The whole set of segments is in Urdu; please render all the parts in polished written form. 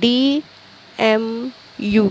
DMU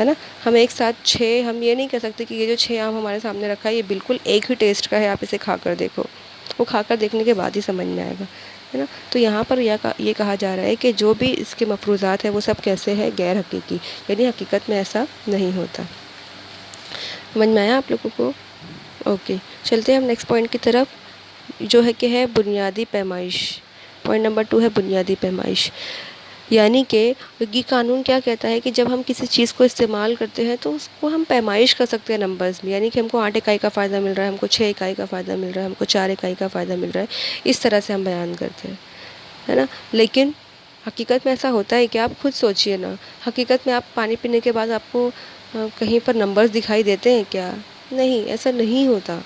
ہے نا. ہم ایک ساتھ 6 ہم یہ نہیں کہہ سکتے کہ یہ جو 6 آم ہمارے سامنے رکھا ہے یہ بالکل ایک ہی ٹیسٹ کا ہے، آپ اسے کھا کر دیکھو. وہ کھا کر دیکھنے کے بعد ہی سمجھ میں آئے گا، ہے نا. تو یہاں پر یہ کہا جا رہا ہے کہ جو بھی اس کے مفروضات ہیں وہ سب کیسے ہیں، غیر حقیقی، یعنی حقیقت میں ایسا نہیں ہوتا. سمجھ میں آیا آپ لوگوں کو؟ اوکے، چلتے ہیں ہم نیکسٹ پوائنٹ کی طرف، جو ہے کہ ہے بنیادی پیمائش. پوائنٹ نمبر 2 ہے بنیادی پیمائش. یعنی کہ یہ قانون کیا کہتا ہے کہ جب ہم کسی چیز کو استعمال کرتے ہیں تو اس کو ہم پیمائش کر سکتے ہیں نمبرز میں. یعنی کہ ہم کو 8 اکائی کا فائدہ مل رہا ہے، ہم کو 6 اکائی کا فائدہ مل رہا ہے، ہم کو 4 اکائی کا فائدہ مل رہا ہے، اس طرح سے ہم بیان کرتے ہیں، ہے نا. لیکن حقیقت میں ایسا ہوتا ہے کہ آپ خود سوچئے نا، حقیقت میں آپ پانی پینے کے بعد آپ کو کہیں پر نمبرز دکھائی دیتے ہیں کیا؟ نہیں، ایسا نہیں ہوتا،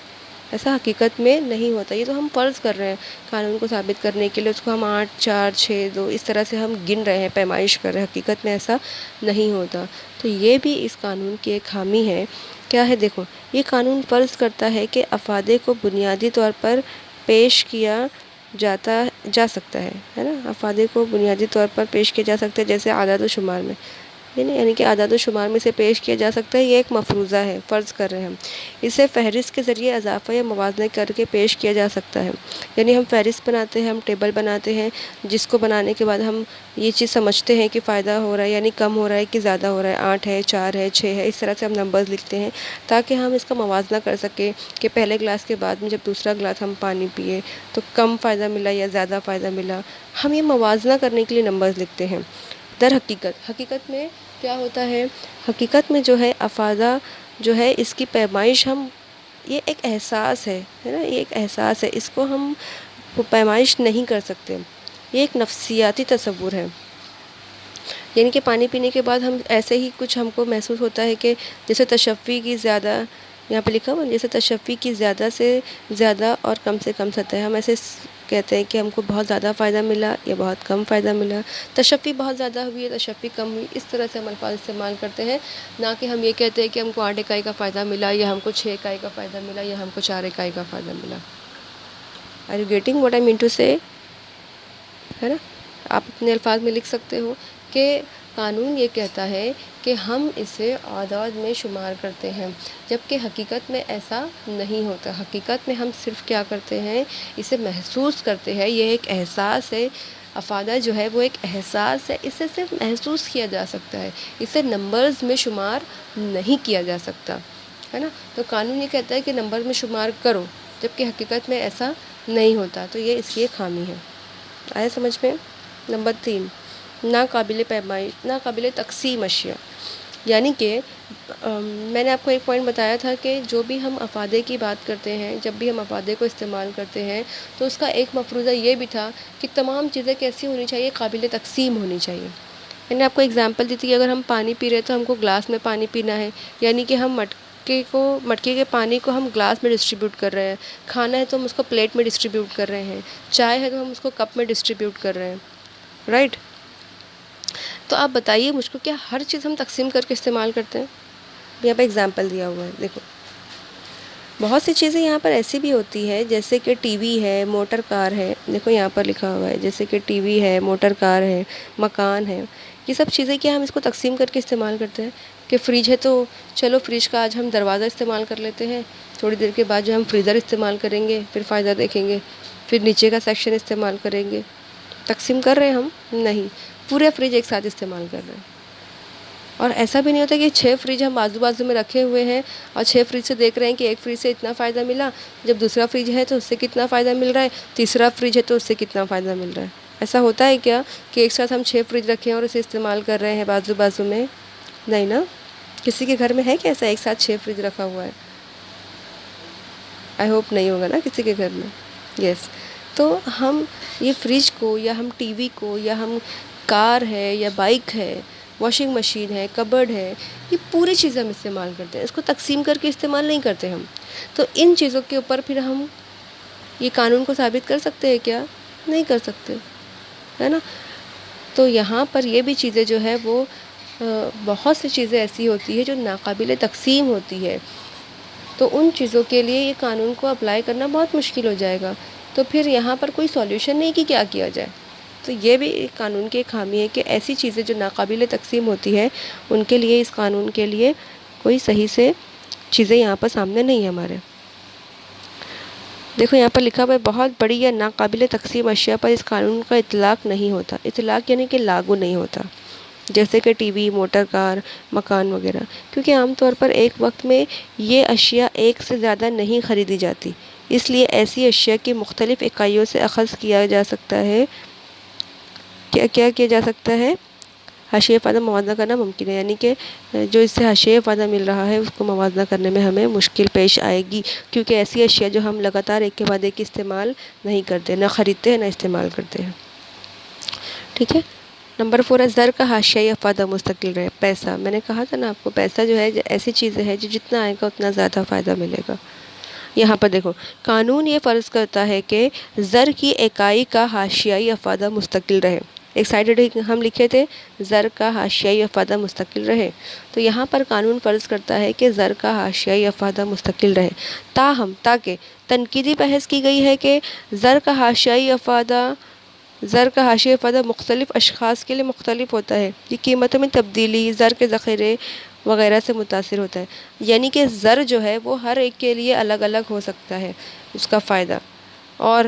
ایسا حقیقت میں نہیں ہوتا. یہ تو ہم فرض کر رہے ہیں قانون کو ثابت کرنے کے لیے، اس کو ہم 8 4 6 2 اس طرح سے ہم گن رہے ہیں، پیمائش کر رہے ہیں. حقیقت میں ایسا نہیں ہوتا. تو یہ بھی اس قانون کی ایک خامی ہے. کیا ہے؟ دیکھو، یہ قانون فرض کرتا ہے کہ افادے کو بنیادی طور پر پیش کیا جا سکتا ہے نا. افادے کو بنیادی طور پر پیش کیا جا سکتا ہے، جیسے اعداد و شمار میں، یعنی کہ اعداد و شمار میں سے پیش کیا جا سکتا ہے. یہ ایک مفروضہ ہے، فرض کر رہے ہیں ہم. اسے فہرست کے ذریعے اضافہ یا موازنہ کر کے پیش کیا جا سکتا ہے. یعنی ہم فہرست بناتے ہیں، ہم ٹیبل بناتے ہیں، جس کو بنانے کے بعد ہم یہ چیز سمجھتے ہیں کہ فائدہ ہو رہا ہے، یعنی کم ہو رہا ہے کہ زیادہ ہو رہا ہے، 8 ہے، 4 ہے، 6 ہے، اس طرح سے ہم نمبرز لکھتے ہیں تاکہ ہم اس کا موازنہ کر سکیں کہ پہلے گلاس کے بعد میں جب دوسرا گلاس ہم پانی پیے تو کم فائدہ ملا یا زیادہ فائدہ ملا. ہم یہ موازنہ کرنے کے لیے نمبرز لکھتے ہیں. در حقیقت میں کیا ہوتا ہے؟ حقیقت میں جو ہے افادہ جو ہے اس کی پیمائش ہم، یہ ایک احساس ہے نا، یہ ایک احساس ہے، اس کو ہم پیمائش نہیں کر سکتے. یہ ایک نفسیاتی تصور ہے. یعنی کہ پانی پینے کے بعد ہم ایسے ہی کچھ ہم کو محسوس ہوتا ہے کہ جیسے تشفی کی زیادہ، یہاں پہ لکھا ہوا جیسے تشفی کی زیادہ سے زیادہ اور کم سے کم سطح. ہم ایسے کہتے ہیں کہ ہم کو بہت زیادہ فائدہ ملا یا بہت کم فائدہ ملا، تشفی بہت زیادہ ہوئی ہے، تشفی کم ہوئی، اس طرح سے ہم الفاظ استعمال کرتے ہیں. نہ کہ ہم یہ کہتے ہیں کہ ہم کو 8 اکائی کا فائدہ ملا یا ہم کو 6 اکائی کا فائدہ ملا یا ہم کو 4 اکائی کا فائدہ ملا. Are you getting what I mean to say? ہے نا. آپ اپنے الفاظ میں لکھ سکتے ہو کہ قانون یہ کہتا ہے کہ ہم اسے اعداد میں شمار کرتے ہیں، جبکہ حقیقت میں ایسا نہیں ہوتا. حقیقت میں ہم صرف کیا کرتے ہیں؟ اسے محسوس کرتے ہیں. یہ ایک احساس ہے. افادہ جو ہے وہ ایک احساس ہے، اسے صرف محسوس کیا جا سکتا ہے، اسے نمبرز میں شمار نہیں کیا جا سکتا، ہے نا. تو قانون یہ کہتا ہے کہ نمبر میں شمار کرو، جبکہ حقیقت میں ایسا نہیں ہوتا. تو یہ اس کی ایک خامی ہے. آیا سمجھ میں؟ نمبر 3، ناقابل پیمائش، ناقابل تقسیم اشیاء. یعنی کہ میں نے آپ کو ایک پوائنٹ بتایا تھا کہ جو بھی ہم افادے کی بات کرتے ہیں، جب بھی ہم افادے کو استعمال کرتے ہیں تو اس کا ایک مفروضہ یہ بھی تھا کہ تمام چیزیں کیسی ہونی چاہیے؟ قابل تقسیم ہونی چاہیے. میں نے آپ کو ایگزامپل دی تھی کہ اگر ہم پانی پی رہے تو ہم کو گلاس میں پانی پینا ہے، یعنی کہ ہم مٹکے کے پانی کو ہم گلاس میں ڈسٹریبیوٹ کر رہے ہیں. کھانا ہے تو ہم اس کو پلیٹ میں ڈسٹریبیوٹ کر رہے ہیں. چائے ہے تو ہم اس کو کپ میں ڈسٹریبیوٹ کر رہے ہیں، رائٹ. تو آپ بتائیے مجھ کو، کیا ہر چیز ہم تقسیم کر کے استعمال کرتے ہیں؟ یہاں پہ ایگزامپل دیا ہوا ہے، دیکھو. بہت سی چیزیں یہاں پر ایسی بھی ہوتی ہے، جیسے کہ ٹی وی ہے، موٹر کار ہے. دیکھو یہاں پر لکھا ہوا ہے جیسے کہ ٹی وی ہے، موٹر کار ہے، مکان ہے. یہ سب چیزیں کیا ہم اس کو تقسیم کر کے استعمال کرتے ہیں؟ کہ فریج ہے تو چلو فریج کا آج ہم دروازہ استعمال کر لیتے ہیں، تھوڑی دیر کے بعد جو ہم فریزر استعمال کریں گے پھر فائدہ دیکھیں گے، پھر نیچے کا سیکشن استعمال کریں گے. تقسیم کر رہے ہیں ہم؟ نہیں، پورے فریج ایک ساتھ استعمال کر رہے ہیں. اور ایسا بھی نہیں ہوتا کہ 6 فریج ہم بازو بازو میں رکھے ہوئے ہیں اور 6 فریج سے دیکھ رہے ہیں کہ ایک فریج سے اتنا فائدہ ملا، جب دوسرا فریج ہے تو اس سے کتنا فائدہ مل رہا ہے، تیسرا فریج ہے تو اس سے کتنا فائدہ مل رہا ہے. ایسا ہوتا ہے کیا کہ ایک ساتھ ہم 6 فریج رکھے ہیں اور اسے استعمال کر رہے ہیں بازو بازو میں؟ نہیں نا. کسی کے گھر میں ہے کہ ایسا ایک ساتھ 6 فریج رکھا ہوا ہے؟ آئی ہوپ نہیں ہوگا نا کسی کے گھر میں. یس. تو ہم یہ فریج کو یا ہم ٹی وی کو یا ہم کار ہے یا بائک ہے، واشنگ مشین ہے، کبرڈ ہے، یہ پوری چیزیں ہم استعمال کرتے ہیں، اس کو تقسیم کر کے استعمال نہیں کرتے ہم. تو ان چیزوں کے اوپر پھر ہم یہ قانون کو ثابت کر سکتے ہیں کیا؟ نہیں کر سکتے، ہے نا. تو یہاں پر یہ بھی چیزیں جو ہے وہ بہت سی چیزیں ایسی ہوتی ہے جو ناقابل تقسیم ہوتی ہے. تو ان چیزوں کے لیے یہ قانون کو اپلائی کرنا بہت مشکل ہو جائے گا. تو پھر یہاں پر کوئی سولیوشن نہیں کہ کیا کیا جائے. تو یہ بھی ایک قانون کی ایک خامی ہے کہ ایسی چیزیں جو ناقابل تقسیم ہوتی ہے ان کے لیے اس قانون کے لیے کوئی صحیح سے چیزیں یہاں پر سامنے نہیں ہے ہمارے. دیکھو یہاں پر لکھا ہوا ہے بہت بڑی یا ناقابل تقسیم اشیاء پر اس قانون کا اطلاق نہیں ہوتا. اطلاق یعنی کہ لاگو نہیں ہوتا، جیسے کہ ٹی وی، موٹر کار، مکان وغیرہ، کیونکہ عام طور پر ایک وقت میں یہ اشیاء ایک سے زیادہ نہیں خریدی جاتی. اس لیے ایسی اشیاء کی مختلف اکائیوں سے اخذ کیا جا سکتا ہے. کیا کیا جا سکتا ہے؟ حاشیۂ افادہ موازنہ کرنا ممکن ہے، یعنی کہ جو اس سے حاشیۂ افادہ مل رہا ہے اس کو موازنہ کرنے میں ہمیں مشکل پیش آئے گی، کیونکہ ایسی اشیاء جو ہم لگاتار ایک کے بعد ایک استعمال نہیں کرتے، نہ خریدتے ہیں نہ استعمال کرتے ہیں. ٹھیک ہے. نمبر 4 ہے زر کا حاشیۂ افادہ مستقل رہے. پیسہ، میں نے کہا تھا نا آپ کو، پیسہ جو ہے ایسی چیزیں ہے جو جتنا آئے گا اتنا زیادہ فائدہ ملے گا. یہاں پر دیکھو قانون یہ فرض کرتا ہے کہ زر کی اکائی کا حاشیائی افادہ مستقل رہے. ایک سائڈ ہم لکھے تھے زر کا حاشیائی افادہ مستقل رہے، تو یہاں پر قانون فرض کرتا ہے کہ زر کا حاشیائی افادہ مستقل رہے. تاکہ تنقیدی بحث کی گئی ہے کہ زر کا حاشیائی افادہ مختلف اشخاص کے لیے مختلف ہوتا ہے. یہ قیمتوں میں تبدیلی، زر کے ذخیرے وغیرہ سے متاثر ہوتا ہے. یعنی کہ زر جو ہے وہ ہر ایک کے لیے الگ الگ ہو سکتا ہے اس کا فائدہ، اور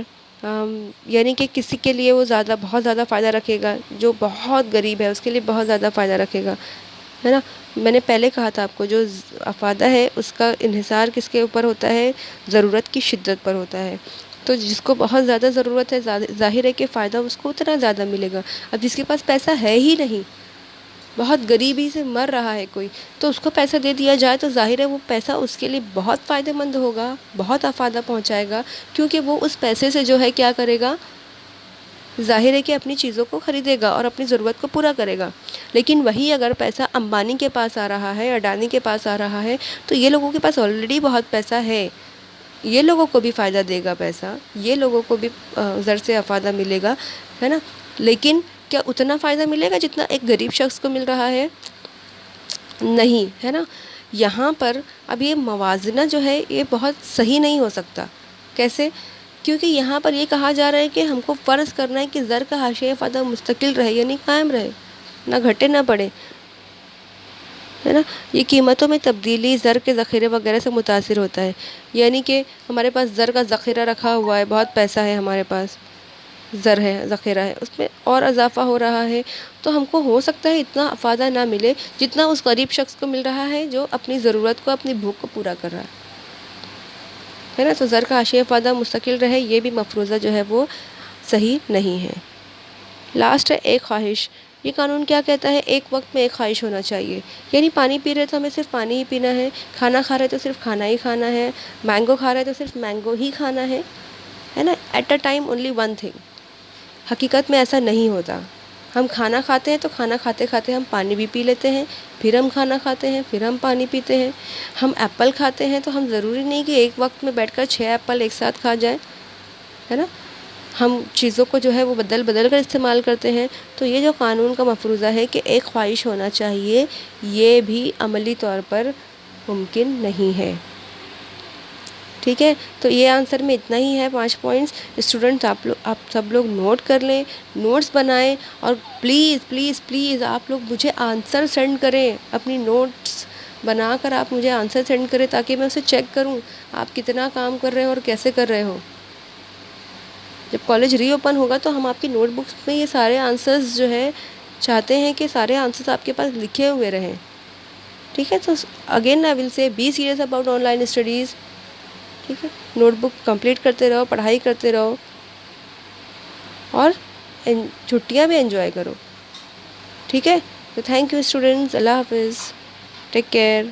یعنی کہ کسی کے لیے وہ بہت زیادہ فائدہ رکھے گا، جو بہت غریب ہے اس کے لیے بہت زیادہ فائدہ رکھے گا، ہے نا. میں نے پہلے کہا تھا آپ کو جو افادہ ہے اس کا انحصار کس کے اوپر ہوتا ہے؟ ضرورت کی شدت پر ہوتا ہے. تو جس کو بہت زیادہ ضرورت ہے ظاہر ہے کہ فائدہ اس کو اتنا زیادہ ملے گا. اب جس کے پاس پیسہ ہے ہی نہیں، بہت غریبی سے مر رہا ہے کوئی، تو اس کو پیسہ دے دیا جائے تو ظاہر ہے وہ پیسہ اس کے لیے بہت فائدہ مند ہوگا، بہت افادہ پہنچائے گا، کیونکہ وہ اس پیسے سے جو ہے کیا کرے گا؟ ظاہر ہے کہ اپنی چیزوں کو خریدے گا اور اپنی ضرورت کو پورا کرے گا. لیکن وہی اگر پیسہ امبانی کے پاس آ رہا ہے، اڈانی کے پاس آ رہا ہے، تو یہ لوگوں کے پاس آلریڈی بہت پیسہ ہے، یہ لوگوں کو بھی فائدہ دے گا پیسہ، یہ لوگوں کو بھی زر سے افادہ ملے گا، ہے نا. لیکن کیا اتنا فائدہ ملے گا جتنا ایک غریب شخص کو مل رہا ہے؟ نہیں، ہے نا. یہاں پر اب یہ موازنہ جو ہے یہ بہت صحیح نہیں ہو سکتا. کیسے؟ کیونکہ یہاں پر یہ کہا جا رہا ہے کہ ہم کو فرض کرنا ہے کہ زر کا حاشیۂ افادہ مستقل رہے، یعنی قائم رہے، نہ گھٹے نہ بڑھے، ہے نا. یہ قیمتوں میں تبدیلی، زر کے ذخیرے وغیرہ سے متاثر ہوتا ہے. یعنی کہ ہمارے پاس زر کا ذخیرہ رکھا ہوا ہے، بہت پیسہ ہے ہمارے پاس، زر ہے، ذخیرہ ہے، اس میں اور اضافہ ہو رہا ہے، تو ہم کو ہو سکتا ہے اتنا افادہ نہ ملے جتنا اس غریب شخص کو مل رہا ہے جو اپنی ضرورت کو، اپنی بھوک کو پورا کر رہا ہے نا. تو زر کا حاشیۂ افادہ مستقل رہے، یہ بھی مفروضہ جو ہے وہ صحیح نہیں ہے. لاسٹ ہے ایک خواہش. یہ قانون کیا کہتا ہے؟ ایک وقت میں ایک خواہش ہونا چاہیے. یعنی پانی پی رہے تو ہمیں صرف پانی ہی پینا ہے، کھانا کھا رہے تو صرف کھانا ہی کھانا ہے، مینگو کھا رہے تو صرف مینگو ہی کھانا ہے نا. At a time only one thing. حقیقت میں ایسا نہیں ہوتا. ہم کھانا کھاتے ہیں تو کھانا کھاتے کھاتے ہم پانی بھی پی لیتے ہیں، پھر ہم کھانا کھاتے ہیں، پھر ہم پانی پیتے ہیں. ہم ایپل کھاتے ہیں تو ہم ضروری نہیں کہ ایک وقت میں بیٹھ کر 6 ایپل ایک ساتھ کھا جائیں، ہے نا. ہم چیزوں کو جو ہے وہ بدل بدل کر استعمال کرتے ہیں. تو یہ جو قانون کا مفروضہ ہے کہ ایک خواہش ہونا چاہیے، یہ بھی عملی طور پر ممکن نہیں ہے. ٹھیک ہے. تو یہ آنسر میں اتنا ہی ہے، 5 پوائنٹس. اسٹوڈنٹس آپ سب لوگ نوٹ کر لیں، نوٹس بنائیں، اور پلیز پلیز پلیز آپ لوگ مجھے آنسر سینڈ کریں. اپنی نوٹس بنا کر آپ مجھے آنسر سینڈ کریں تاکہ میں اسے چیک کروں آپ کتنا کام کر رہے ہیں اور کیسے کر رہے ہو. جب کالج ری اوپن ہوگا تو ہم آپ کی نوٹ بکس میں یہ سارے آنسرز جو ہے چاہتے ہیں کہ سارے آنسرز آپ کے پاس لکھے ہوئے رہیں. ٹھیک ہے. تو again I will say be serious about online studies. ٹھیک ہے. نوٹ بک کمپلیٹ کرتے رہو، پڑھائی کرتے رہو، اور چھٹیاں بھی انجوائے کرو. ٹھیک ہے. تو تھینک یو اسٹوڈنٹس. اللہ حافظ. Take care.